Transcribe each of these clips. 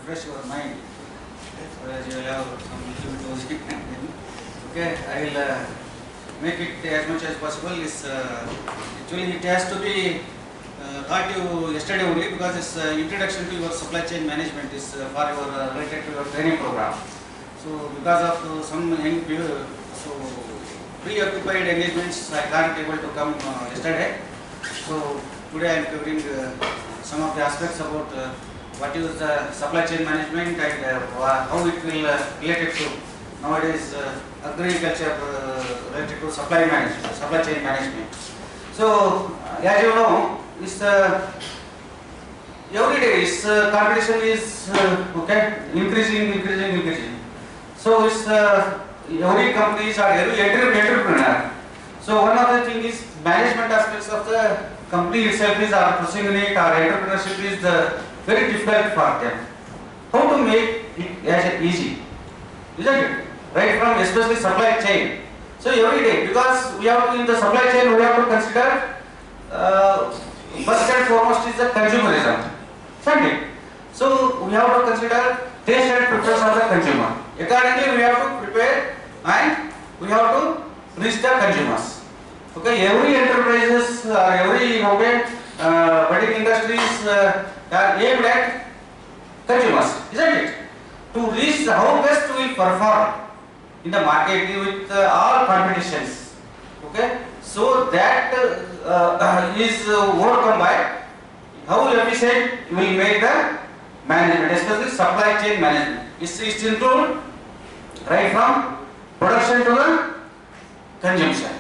refresh your mind. Whereas you will have some little bit of okay, I will make it as much as possible. Actually it has to be taught you yesterday only, because this introduction to your supply chain management is for your related to your training program. So because of some preoccupied engagements, I can't able to come yesterday. So today I am covering some of the aspects about what is supply chain management and how it will related to nowadays agriculture related to supply chain management. So as you know, this every day is competition is increasing. So it's every companies or every entrepreneur. So one of the thing is management aspects of the company itself is pursuing it, or entrepreneurship is very difficult for them. How to make it as easy, isn't it? Right from especially supply chain. So every day, because we have in the supply chain, we have to consider first and foremost is the consumerism, isn't it? So we have to consider taste and preference of the consumer. Accordingly, we have to prepare and we have to reach the consumers. Okay, every enterprises or every budding industries are aimed at consumers, isn't it? To reach how best we will perform in the market with all competitions. Okay, so that is overcome by how efficient we will make the management, especially supply chain management. It's include right from production to the consumption.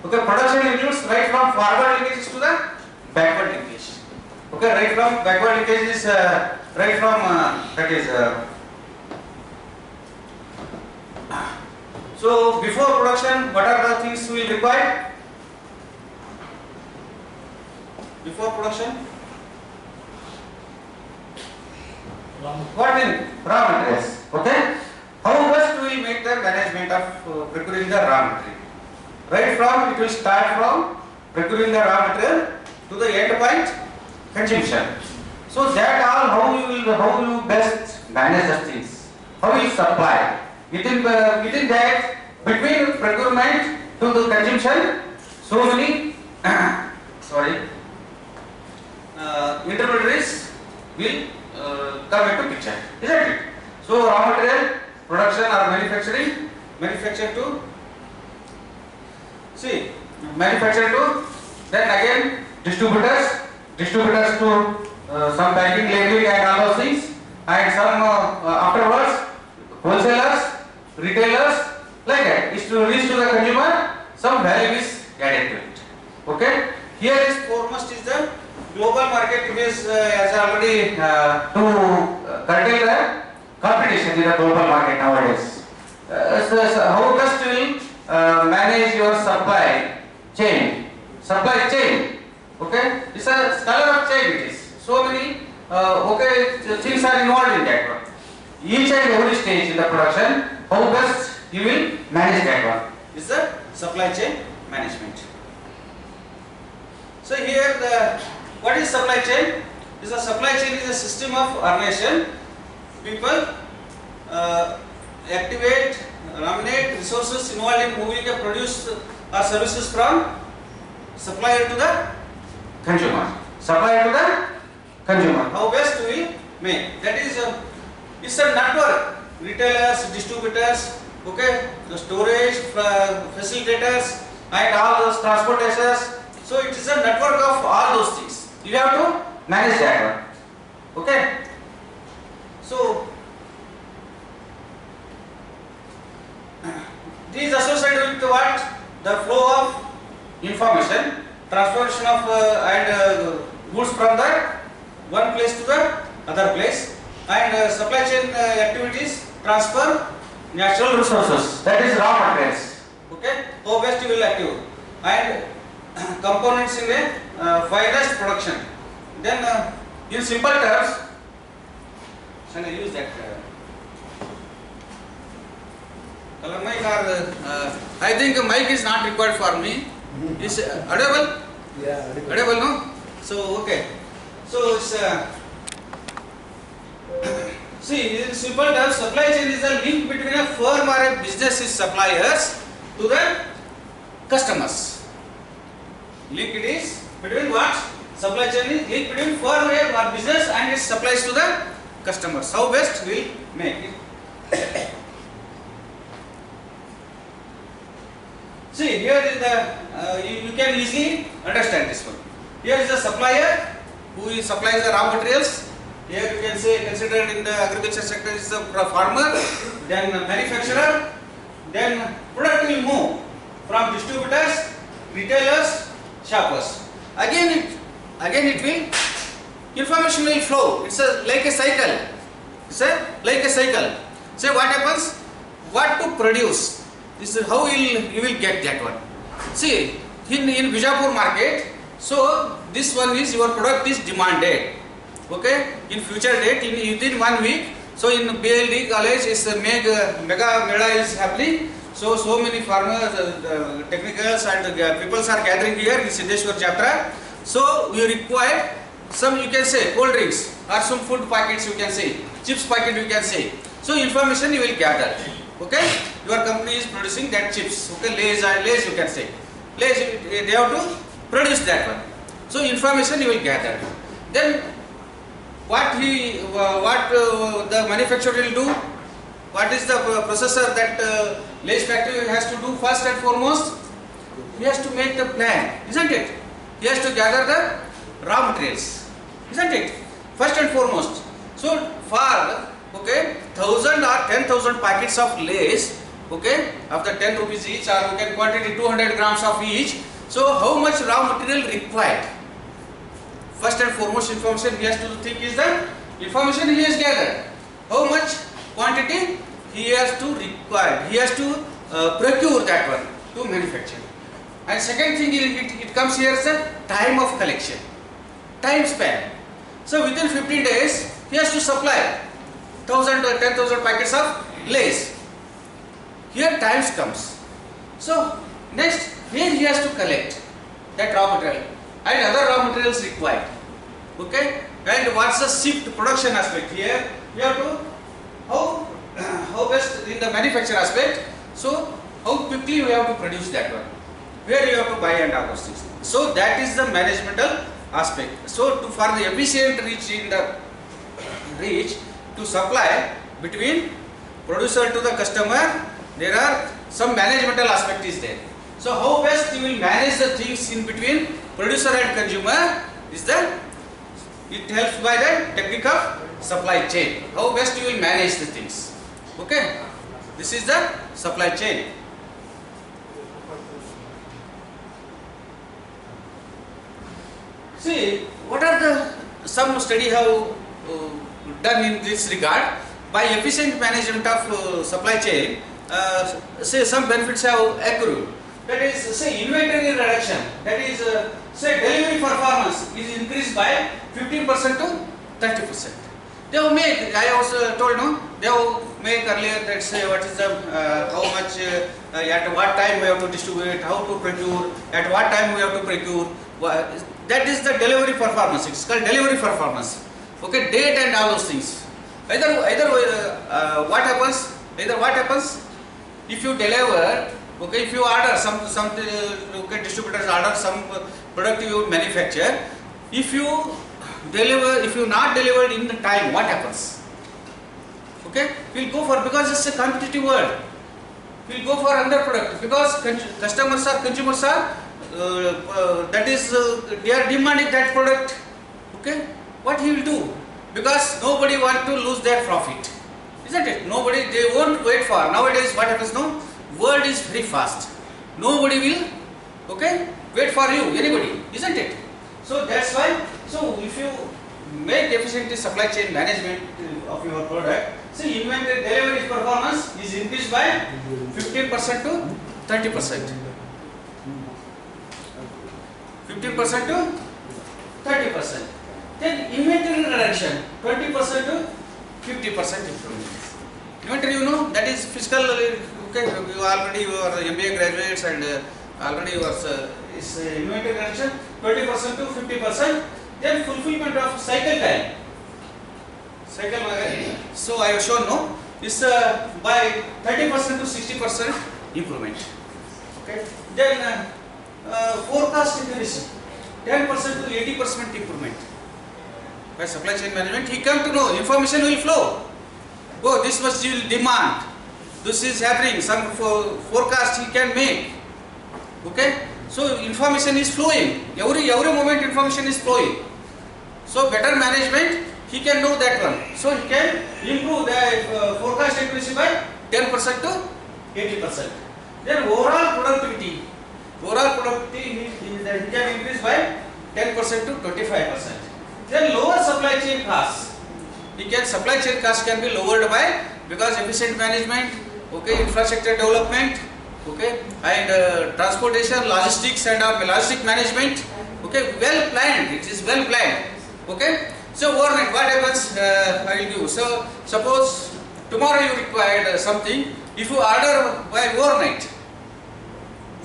Okay, production includes right from forward linkage to the backward linkage. Okay, right from backward linkage is right from that is. So before production, what are the things we will require? Before production, what in raw materials? Okay, how best we will make the management of procuring the raw material? Right from it will start from procuring the raw material to the end point consumption. So that all how you best manage the things, how you supply. Within that, between procurement to the consumption, so many intermediaries will come into picture, isn't it? So raw material production or manufacture to then again distributors to some packing, labeling and all those things, and some afterwards wholesalers, retailers, like that. Is to reach to the consumer, some value is added to it. Okay. Here is foremost is the global market, is as already to curtail the competition in the global market nowadays. So how best will manage your supply chain? Okay, it's a color of chain. It is so many things are involved in that one. Each and every stage in the production, how best you will manage that one is the supply chain management. So here what is supply chain? A supply chain is a system of organization. People activate, nominate resources involved in moving a produce or services from supplier to the consumer. How best we make? That is it's a network. Retailers, distributors, okay, the storage facilitators, and all those transporters. So it is a network of all those things. You have to manage that one. Okay. So these associated with what? The flow of information, transportation of goods from the one place to the other place, and supply chain activities transfer natural resources, that is raw materials. Okay, how best you will active, and components in a finest production. Then in simple terms, shall I use that color mic, or I think a mic is not required for me. Is audible? Yeah, audible, no? So okay, so it's See, in simple terms, supply chain is the link between a firm or a business's suppliers to the customers. Link it is between what? Supply chain is link between firm or business and its supplies to the customers. How best we will make it. See, here is the, you can easily understand this one. Here is the supplier who supplies the raw materials. Here you can say considered in the agriculture sector is the farmer, then manufacturer, then product will move from distributors, retailers, shoppers. Again it will, information will flow. It's like a cycle. It's like a cycle. So what happens? What to produce? This is how you will get that one. See, in Bijapur market, so this one is your product is demanded. Okay, in future date, within 1 week, so in BLD college is mega mela is happening. So many farmers, technicals and people are gathering here in Siddheshwar Jatra. So we require some, you can say, cold drinks or some food packets, you can say, chips packet, you can say. So information you will gather. Okay, your company is producing that chips. Okay, Lays you can say. Lays, they have to produce that one. So information you will gather. Then what the manufacturer will do? What is the processor that Lays factory has to do first and foremost? He has to make the plan, isn't it? He has to gather the raw materials, isn't it? First and foremost. So for 1,000 or 10,000 packets of Lays, okay, of the 10 rupees each, or we can quantity 200 grams of each. So how much raw material required? First and foremost information he has to think is the information he has gathered. How much quantity he has to require, he has to procure that one to manufacture. And second thing, it comes here is the time of collection, time span. So within 15 days he has to supply 1,000 or 10,000 packets of Lays. Here times comes. So next, here he has to collect that raw material and other raw materials required. Okay, and what's the shift production aspect here? We have to how best in the manufacture aspect. So how quickly we have to produce that one, where you have to buy and all those things. So that is the managemental aspect. So for the efficient reach to supply between producer to the customer, there are some managemental aspect is there. So how best you will manage the things in between producer and consumer is it helps by the technique of supply chain. How best you will manage the things. Okay, this is the supply chain. See, what are some study have done in this regard? By efficient management of supply chain, say some benefits have accrued. That is, say inventory reduction. That is, say delivery performance is increased by 15% to 30%. They will make, I also told no, they will make earlier that say what is the, how much, at what time we have to distribute, how to procure, at what time we have to procure. That is the delivery performance. It's called delivery performance. Okay, date and all those things. What happens if you deliver, okay, if you order some okay, distributors order some product you manufacture, if you not delivered in the time, what happens? Okay, we'll go for, because it's a competitive world, we'll go for another product, because consumers are that is they are demanding that product. Okay, what he will do? Because nobody want to lose their profit, isn't it? Nobody, they won't wait for. Nowadays what happens? No, world is very fast. Nobody will, okay, wait for you, anybody, isn't it? So that's why, so if you make efficient supply chain management of your product, see inventory delivery performance is increased by 15% to 30%. 15% to 30%. Then inventory reduction 20% to 50% improvement. Inventory, you know, that is fiscal. Okay, you already are MBA graduates and already was is inventory reduction 20% to 50%. Then fulfillment of cycle time. cycle so I have shown no is by 30% to 60% improvement. Okay. Then forecast accuracy 10% to 80% improvement. By supply chain management, he come to know information will flow. Oh, this much he will demand. This is happening. Some forecast he can make. Okay. So information is flowing. Every moment information is flowing. So better management, he can know that one. So he can improve the forecast accuracy by 10% to 80%. Then overall productivity he can increase by 10% to 25%. Then lower supply chain costs. Supply chain cost can be lowered by because efficient management, okay, infrastructure development, okay, and transportation, logistics and logistic management, okay, well planned. It is well planned, okay. So overnight, what happens? I will give. So suppose tomorrow you required something. If you order by overnight,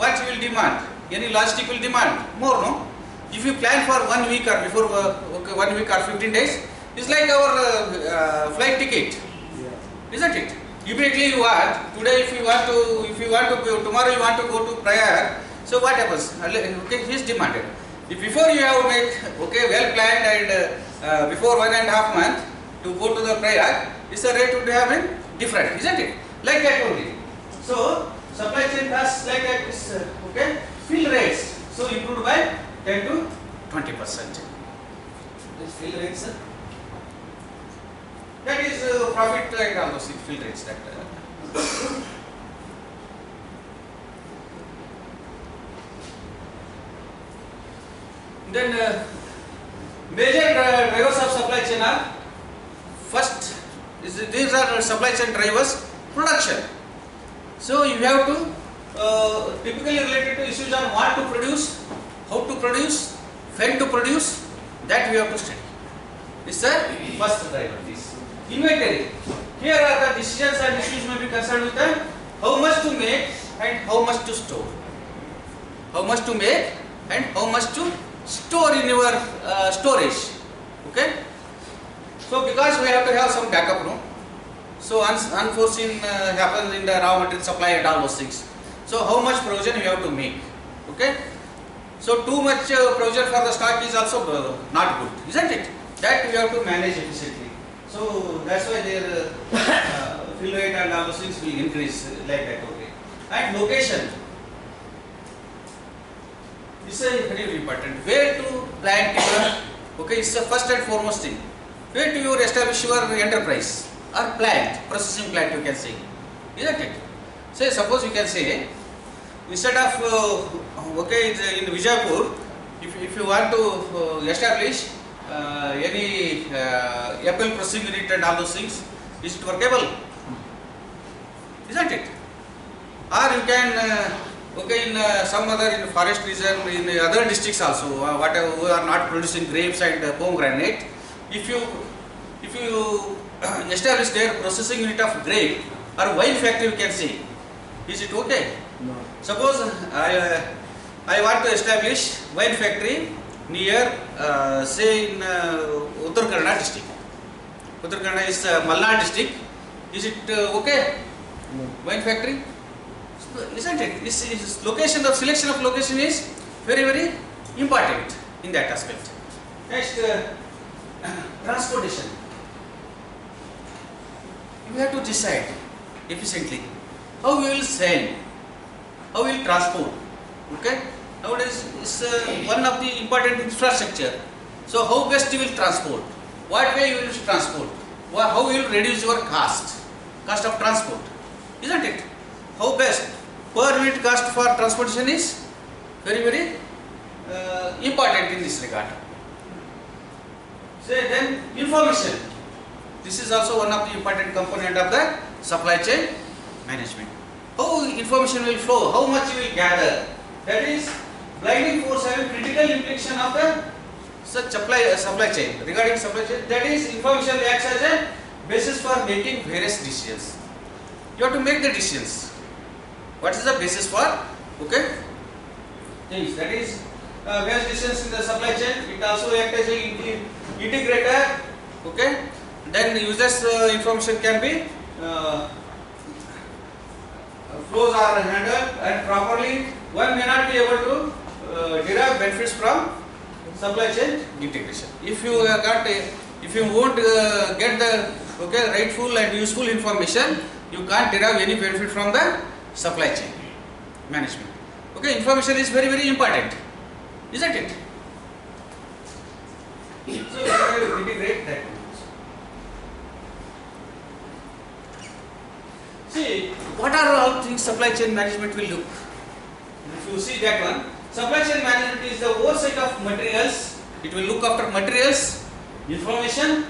what you will demand? Any logistic will demand more, no? If you plan for 1 week or before, okay, 1 week or 15 days, it's like our flight ticket, isn't it? Immediately you want today. If you want to go tomorrow, you want to go to Prayag. So what happens? Okay, he is demanded. If before you have made okay well planned and before 1.5 months to go to the Prayag, this rate would have been different, isn't it? Like that only. So supply chain costs like that is okay. Fill rates so improved by 10 to 20%. This fill rates. That is profit and all those fill rates that. Then major drivers of supply chain are first. These are supply chain drivers. Production. So you have to typically related to issues on what to produce, how to produce, when to produce. That we have to study. This is the first driver. This inventory. Here are the decisions and issues may be concerned with the how much to make and how much to store. How much to make and how much to store in your storage. Okay. So because we have to have some backup, no. So unforeseen happens in the raw material supply and all those things. So how much provision you have to make. Okay. So too much provision for the stock is also not good, isn't it? That we have to manage efficiently. So that's why their fill rate and all those things will increase like that. Okay. And location. This is very important. Where to plant your, okay, it's the first and foremost thing. Where do you establish your enterprise or plant, processing plant you can say, isn't it? Say suppose you can say, instead of, okay, in Vijaypur, if you want to establish any apple processing unit and all those things, is it workable? Isn't it? Or you can, okay, in some other in forest region, in other districts also, whatever who are not producing grapes and pomegranate, if you establish their processing unit of grape or wine factory, you can say, is it okay? No. Suppose I want to establish wine factory near, say in Uttar Kannada district. Uttar Kannada is Malnad district. Is it okay? No. Wine factory? Isn't it? This location, the selection of location is very, very important in that aspect. Next, transportation. You have to decide efficiently how we will sell, how we will transport. Okay? Nowadays, it's one of the important infrastructure. So, how best you will transport? What way you will transport? How you will reduce your cost of transport? Isn't it? How best? Per unit cost for transportation is very, very important in this regard. Say then information. This is also one of the important component of the supply chain management. How information will flow, how much you will gather. That is blinding force having critical implication of the such supply chain. Regarding supply chain, that is information acts as a basis for making various decisions. You have to make the decisions. What is the basis for? Okay, things. That is various decisions in the supply chain. It also acts as an integrator. Okay, then users information can be flows are handled and properly. One may not be able to derive benefits from supply chain integration. If you if you won't get the rightful and useful information, you can't derive any benefit from the supply chain management. Okay, information is very, very important, isn't it? So you have to integrate that. See, what are all things supply chain management will look? If you see that one, supply chain management is the oversight of materials. It will look after materials, information,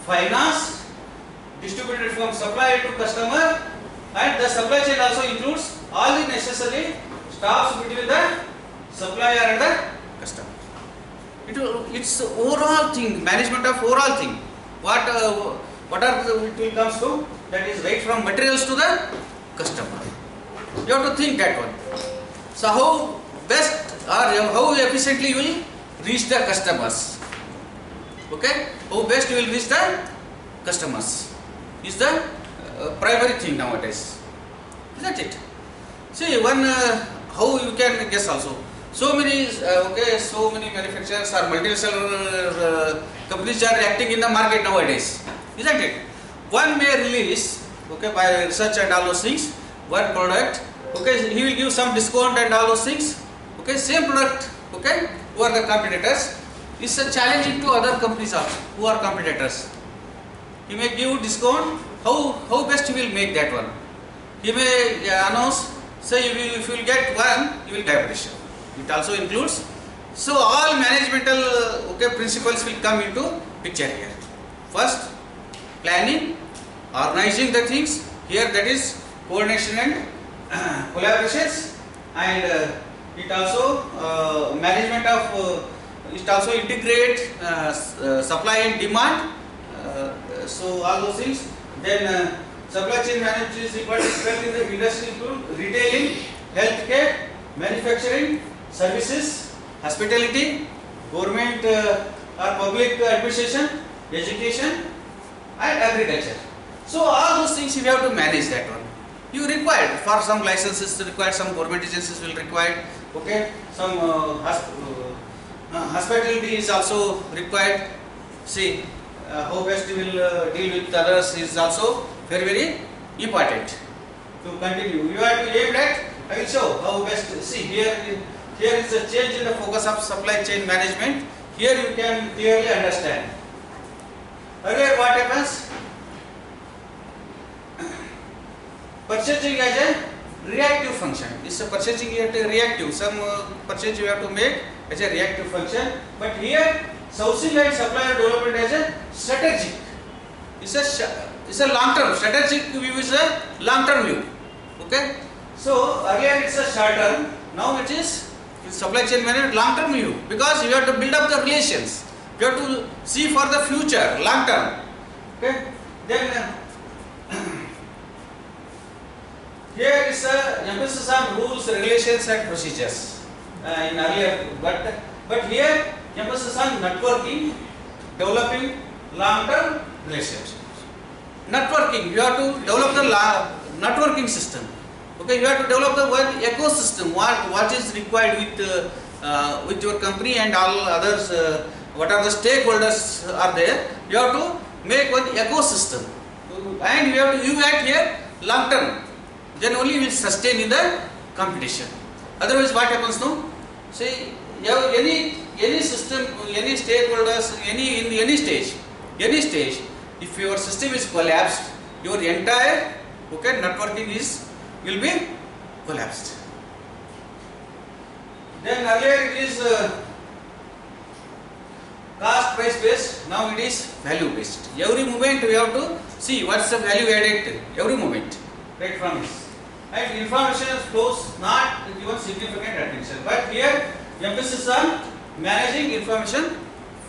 finance, distributed from supplier to customer, and the supply chain also includes all the necessary staffs between the supplier and the customer. It's overall thing, management of overall thing. What are it will comes to, that is right from materials to the customer. You have to think that one. So how best or how efficiently you will reach the customers? Okay, how best you will reach the customers is the primary thing nowadays, isn't it? See, one how you can guess also. So many so many manufacturers or multinational companies are acting in the market nowadays, isn't it? One may release by research and all those things one product. He will give some discount and all those things. Same product. Who are the competitors? It's a challenging to other companies also who are competitors. He may give discount. How best he will make that one? He may announce, say if you will get one, you will get pressure. It also includes. So all managemental principles will come into picture here. First, planning, organizing the things. Here that is coordination and collaborations, and it also management of it also integrate supply and demand. So all those things. Then supply chain management is equal to strength in the industry include retailing, healthcare, manufacturing, services, hospitality, government or public administration, education, and agriculture. So all those things you have to manage that one. You require for some licenses required, some government agencies will require. Some hospitality is also required. See, how best you will deal with others is also very, very important. To continue, you have to aim at. I will show how best. See, here is a change in the focus of supply chain management. Here you can clearly understand. Earlier, what happens? Purchasing as a reactive function. This is purchasing at a reactive. Some purchase you have to make as a reactive function. But here, sourcing and supplier development as a strategic. It's a long term. Strategic view is a long term view. So earlier it's a short term. Now it is supply chain management long term view, because you have to build up the relations. You have to see for the future, long term. Then here is a emphasis on rules, regulations, and procedures. In earlier, but here emphasis on networking, developing long-term relationships. Networking, you have to develop the networking system. You have to develop the one ecosystem. What is required with your company and all others. What are the stakeholders are there? You have to make one ecosystem, and you have to act here long term. Then only you will sustain in the competition. Otherwise, what happens now? See, you have any system, any stakeholders, in any stage, if your system is collapsed, your entire networking will be collapsed. Then earlier it is cost price based. Now it is value based. Every moment we have to see what's the value added. Every moment, right from this. And information flows not given significant attention, but here emphasis on managing information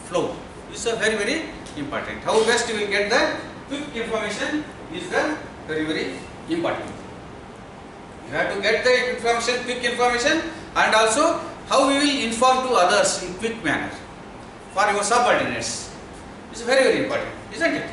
flow is a very, very important. How best you will get the quick information is the very, very important. You have to get the information, quick information, and also how we will inform to others in quick manner for your subordinates. It's very, very important, isn't it?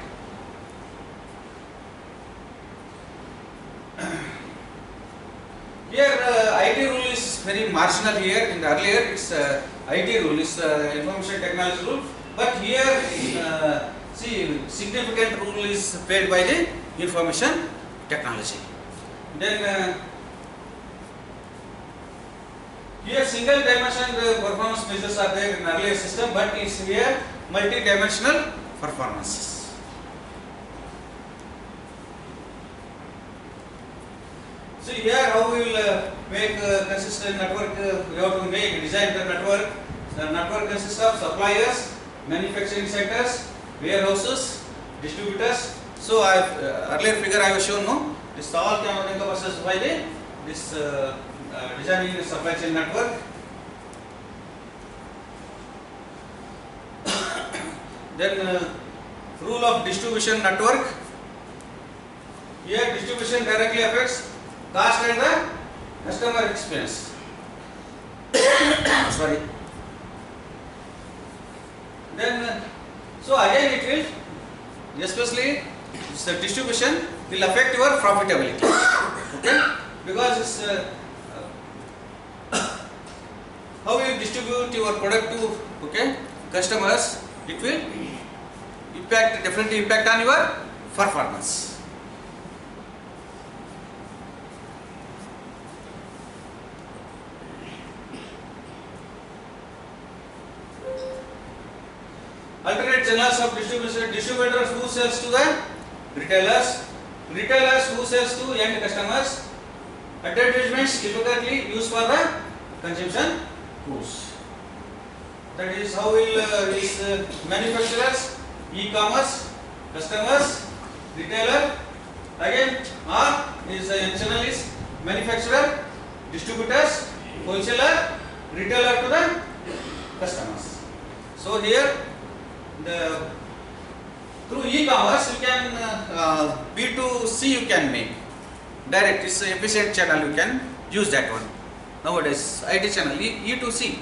Here IT rule is very marginal here. In the earlier it's IT rule is information technology rule, but here see significant role is played by the information technology. Then here single dimension performance measures are there in earlier system, but it's here multi-dimensional performances. See here how we will make consistent network. We have to make design the network. The network consists of suppliers, manufacturing centers, warehouses, distributors. So earlier figure I was shown, no, this all can encompasses by this designing the supply chain network. Then rule of distribution network. Here distribution directly affects cost and the customer experience. Sorry. Then so again it will, especially the distribution will affect your profitability. Okay, because it's how you distribute your product to customers, it will definitely impact on your performance. Alternate channels of distribution: distributors who sells to the retailers, retailers who sells to end customers, advertisements typically used for the consumption goods. That is how will these manufacturers, e-commerce, customers, retailer, again is channel is manufacturer, distributors, wholesaler, retailer to the customers. So here through e-commerce you can B2C you can make direct. It's an efficient channel, you can use that one. Nowadays IT channel E2C,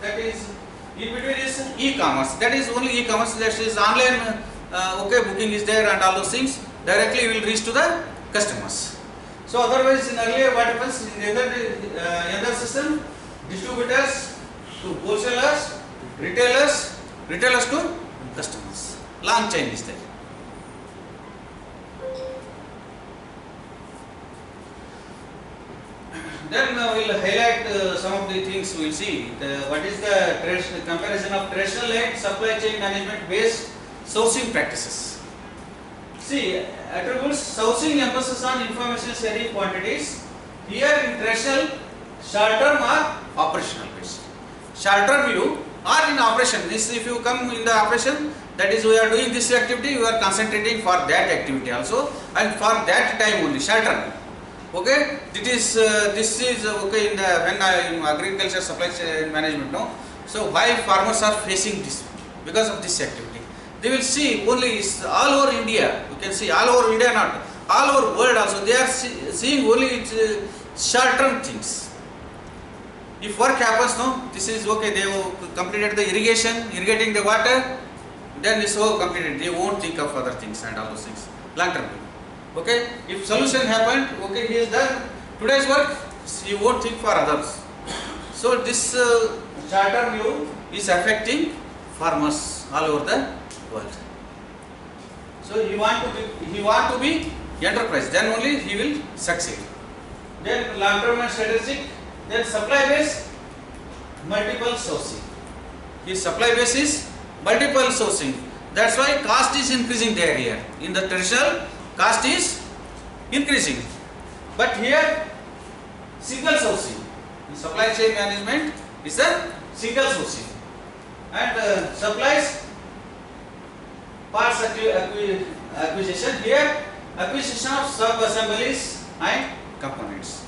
that is in between is e-commerce. That is only e-commerce, that is online booking is there and all those things directly will reach to the customers. So otherwise in earlier what happens in the other system, distributors to wholesalers, retailers to customers. Long chain is there. Then we will highlight some of the things we will see. What is the comparison of traditional and supply chain management based sourcing practices. See, attributes sourcing emphasis on information sharing quantities. Here in traditional, short term or operational based. Short term view or in operation. This if you come in the operation, that is we are doing this activity, we are concentrating for that activity also and for that time only, short term. Okay, this is okay in the when in agriculture supply chain management, no. So why farmers are facing this? Because of this activity. They will see only all over India. You can see all over India, not all over world also. They are seeing only short term things. If work happens, no, this is okay. They have completed the irrigating the water. Then it's all completed. They won't think of other things and all those things. Long term. Okay, if solution happened, okay, he is done today's work, he won't think for others. So this short-term view is affecting farmers all over the world. So he want to be enterprise, then only he will succeed. Then long-term and strategic, then supply base, multiple sourcing. His supply base is multiple sourcing. That's why cost is increasing there here. In the traditional, cost is increasing, but here single sourcing. In supply chain management is a single sourcing, and supplies parts acquisition. Here acquisition of sub assemblies and components.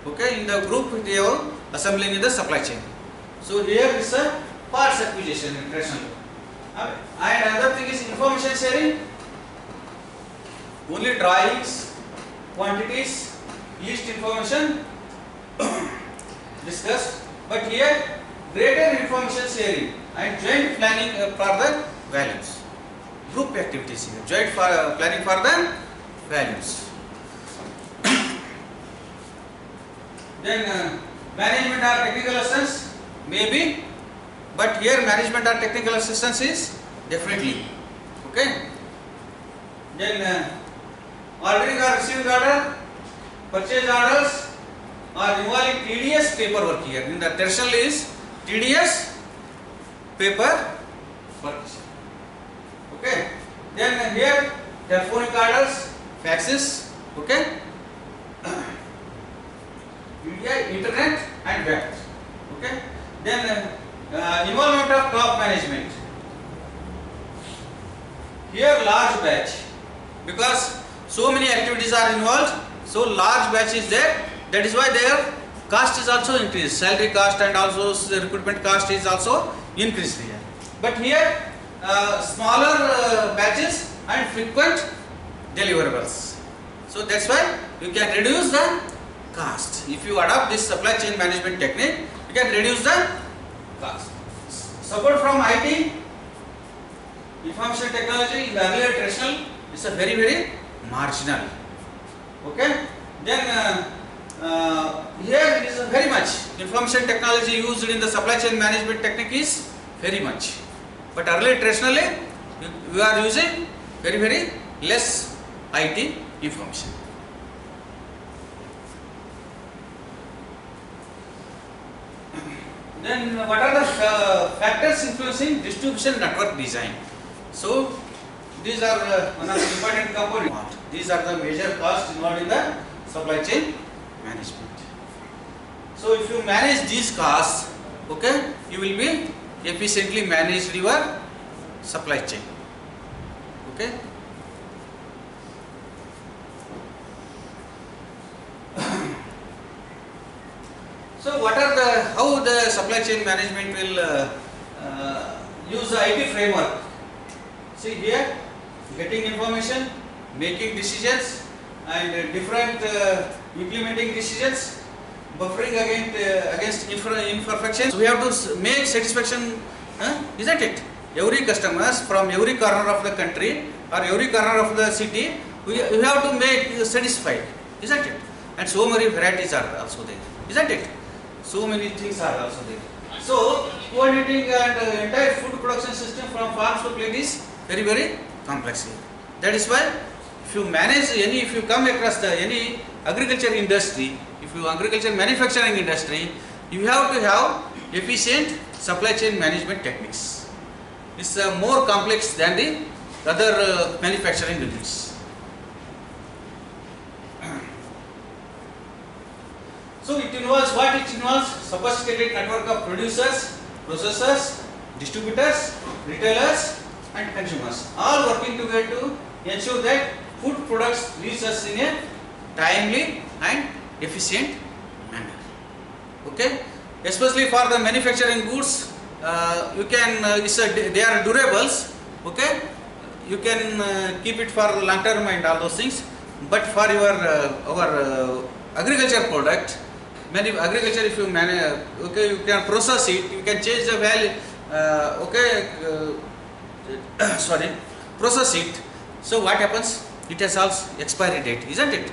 Okay, in the group they are assembling in the supply chain. So here is a parts acquisition in traditional. And another thing is information sharing. Only drawings, quantities, list information discussed, but here greater information sharing and joint planning for the values. Group activities here, joint planning for the values. Then management or technical assistance, maybe, but here management or technical assistance is definitely. Okay. Then ordering or receiving order, purchase orders are involving tedious paperwork here. In the tertial is tedious paper work. Okay. Then here telephonic orders, faxes. Okay. Media, internet and web. Okay. Then involvement of top management. Here large batch, because so many activities are involved, so large batch is there. That is why their cost is also increased. Salary cost and also the recruitment cost is also increased here. But here smaller batches and frequent deliverables. So that's why you can reduce the cost. If you adopt this supply chain management technique, you can reduce the cost. Support from IT, information technology in the earlier traditional is a very marginal. Okay. Then here it is very much information technology used in the supply chain management technique is very much. But earlier traditionally we are using very less IT information. Then what are the factors influencing distribution network design? So these are one of the important components. These are the major costs involved in the supply chain management. So if you manage these costs, okay, you will be efficiently manage your supply chain. Okay. So what are how the supply chain management will use the IT framework? See here, getting information, making decisions, and different implementing decisions, buffering against imperfections. So we have to make satisfaction, isn't it? Every customers from every corner of the country or every corner of the city, we have to make satisfied, isn't it? And so many varieties are also there, isn't it? So many things are also there. So coordinating and entire food production system from farms to plate is very complex here. That is why if you manage if you come across any agriculture industry, if you agriculture manufacturing industry, you have to have efficient supply chain management techniques. It's more complex than the other manufacturing units. So it involves what? It involves sophisticated network of producers, processors, distributors, retailers and consumers, all working together to ensure that food products reach us in a timely and efficient manner. Okay, especially for the manufacturing goods, you can they are durables. Okay, you can keep it for long term and all those things. But for your our agriculture product, agriculture, if you manage, okay, you can process it, you can change the value, process it. So what happens? It has also expiry date, isn't it?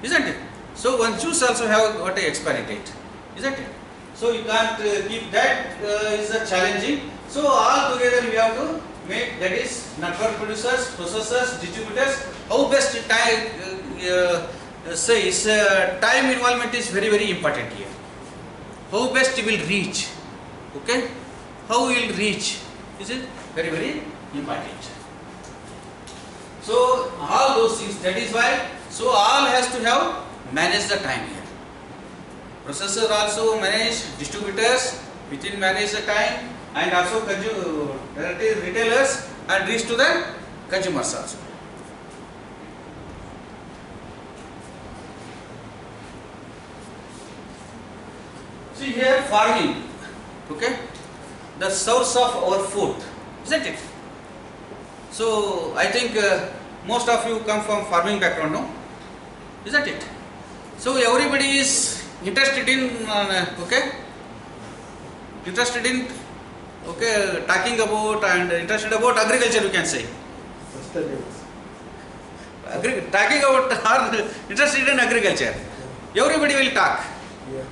Isn't it? So one juice also have got a expiry date, isn't it? So you can't keep that, is challenging. So all together we have to make, that is network producers, processors, distributors. How best time says time involvement is very important here. How best you will reach, okay? How you will reach is it very important. So all those things, that is why, so all has to have manage the time here. Processor also manage, distributors within manage the time, and also retailers and reach to the consumers also. See here, farming, okay, the source of our food, isn't it? So I think most of you come from farming background, no? Isn't it? So everybody is interested in talking about and interested about agriculture, you can say. Talking about or interested in agriculture. Everybody will talk.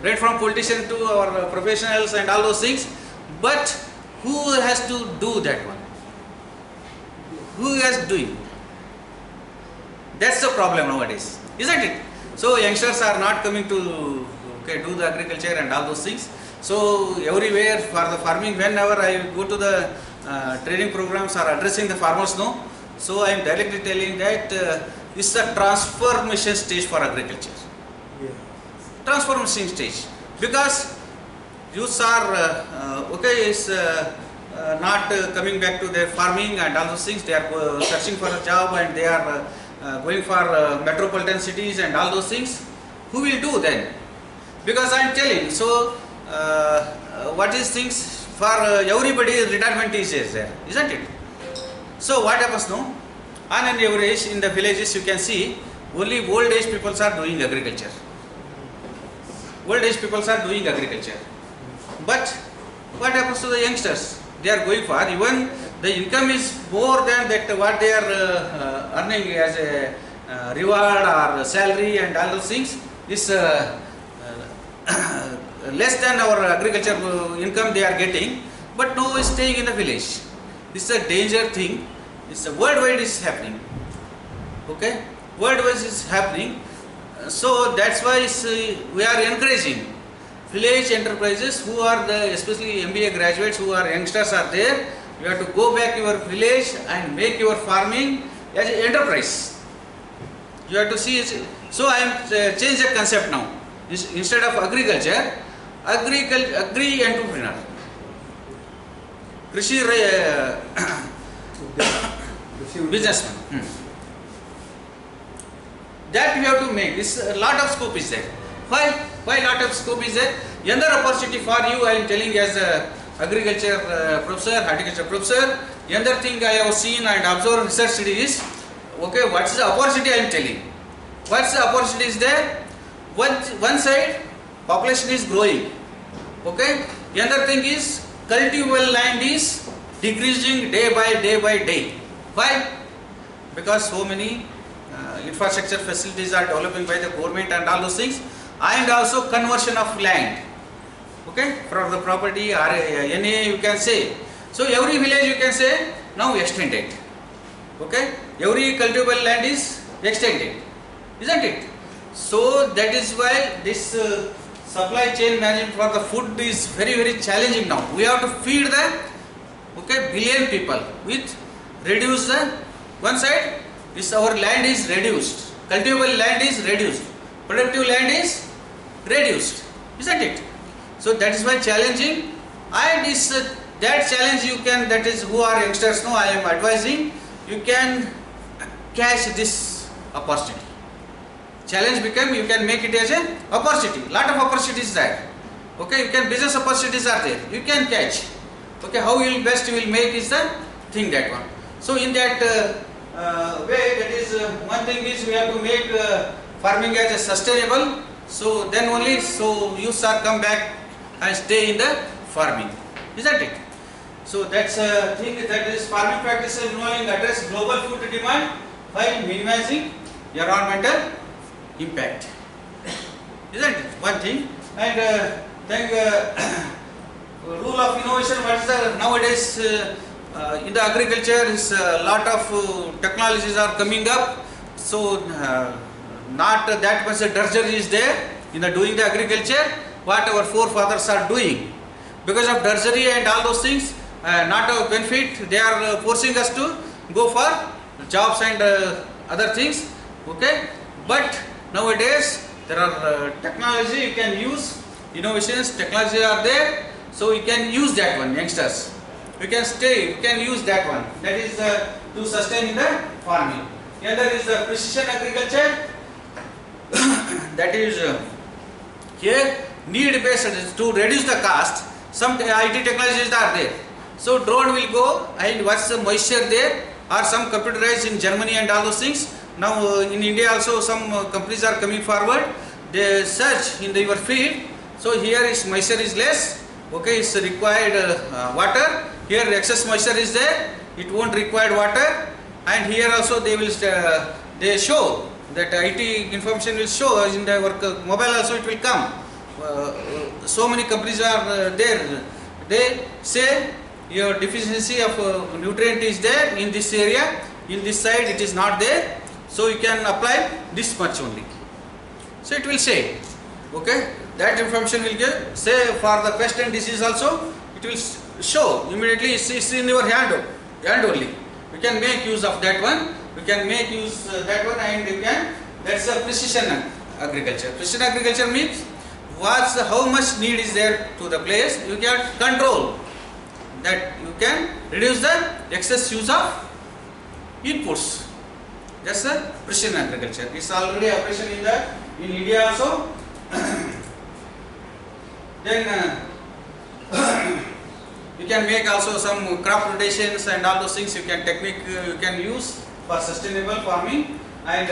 right from politician to our professionals and all those things. But who has to do that one? Who has doing? That's the problem nowadays, isn't it? So youngsters are not coming to do the agriculture and all those things. So everywhere for the farming, whenever I go to the training programs or addressing the farmers, no. So I am directly telling that it's a transformation stage for agriculture. Transformation stage, because youths are not coming back to their farming and all those things. They are searching for a job and they are going for metropolitan cities and all those things. Who will do then? Because I am telling, so what is things for everybody, retirement is there, isn't it? So what happens now? On an average in the villages you can see only old age people are doing agriculture. Old age people are doing agriculture. But what happens to the youngsters? They are going for, even the income is more than that what they are earning as a reward or salary and all those things is less than our agriculture income they are getting, but no is staying in the village. This is a danger thing. It's worldwide is happening. Okay, worldwide is happening. So that's why we are encouraging village enterprises who are the, especially MBA graduates who are youngsters are there. You have to go back your village and make your farming as an enterprise. You have to see it. So I am change the concept now. Instead of agriculture, agri-entrepreneur. Krishi businessman. That we have to make. This a lot of scope is there. Why? Why lot of scope is there? Another opportunity for you, I am telling as a agriculture professor, horticulture professor. Another thing I have seen and observed research is, okay, what is the opportunity I am telling? What's the opportunity is there? One side, population is growing. Okay. Another thing is, cultivable land is decreasing day by day. Why? Because so many infrastructure facilities are developing by the government and all those things, and also conversion of land, okay, from the property or NA you can say. So every village you can say now extended, okay, every cultivable land is extended, isn't it? So that is why this supply chain management for the food is very challenging now. We have to feed the billion people with reduce the one side. This our land is reduced, cultivable land is reduced, productive land is reduced, isn't it? So that is why challenging, and is that challenge you can, that is who are youngsters now I am advising, you can catch this opportunity. Challenge become, you can make it as an opportunity. Lot of opportunities there. Okay, you can, business opportunities are there. You can catch. Okay, how you will best you will make is the thing, that one. So in that way, that is one thing is we have to make farming as a sustainable. So then only so youths are come back and stay in the farming, isn't it? So that's a thing, that is farming practices involving address global food demand while minimizing environmental impact, isn't it? One thing. And then rule of innovation. What is the nowadays in the agriculture is a lot of technologies are coming up. So not that much drudgery is there in the doing the agriculture. What our forefathers are doing, because of drudgery and all those things, not a benefit. They are forcing us to go for jobs and other things. Okay, but nowadays there are technology you can use, innovations, technology are there, so you can use that one, youngsters. You can stay, you can use that one. That is to sustain in the farming. The other is the precision agriculture. That is here need based to reduce the cost. Some IT technologies are there. So drone will go and what's the moisture there, or some computerized in Germany and all those things. Now in India also some companies are coming forward. They search in your field. So here is moisture is less. Okay, it's required water. Here excess moisture is there. It won't require water. And here also they will they show that IT information will show in the mobile also it will come. so many companies are there. They say your deficiency of nutrient is there in this area, in this side it is not there, so you can apply this much only. So it will say, okay, that information will give. Say for the pest and disease also, it will show immediately. It's in your hand only. You can make use of that one. You can make use that one, and you can. That's a precision agriculture. Precision agriculture means how much need is there to the place. You can control that. You can reduce the excess use of inputs. That's a precision agriculture. It's already operation in India also. Then you can make also some crop rotations and all those things. You can use for sustainable farming, and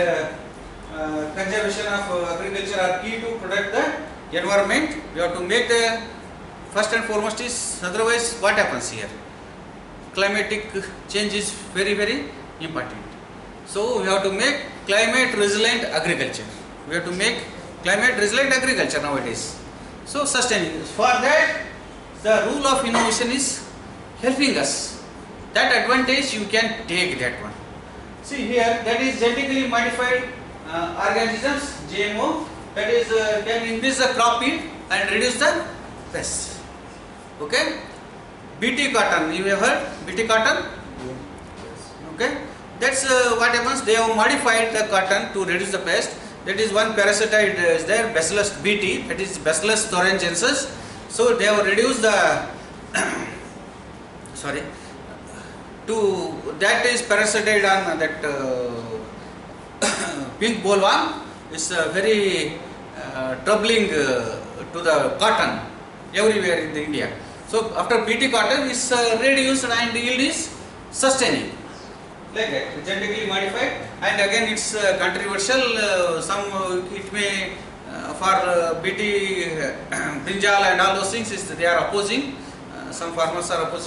conservation of agriculture are key to protect the environment. We have to make the first and foremost is, otherwise what happens here? Climatic change is very, very important. So we have to make climate resilient agriculture. We have to make climate resilient agriculture nowadays. So sustaining. For that, the rule of innovation is helping us. That advantage you can take that one. See here, that is genetically modified organisms, GMO, that is can increase the crop yield and reduce the pests. Okay? BT cotton, you have heard BT cotton? Okay? That's what happens. They have modified the cotton to reduce the pest. That is one parasiticide is there, Bacillus BT, that is Bacillus thuringiensis. So they have reduced the that is parasiticide on that pink bollworm is very troubling to the cotton everywhere in the India. So after BT cotton is reduced and yield is sustaining. Like that, genetically modified, and again it's controversial. Some it may for BT brinjal and all those things is they are opposing. Some farmers are opposing.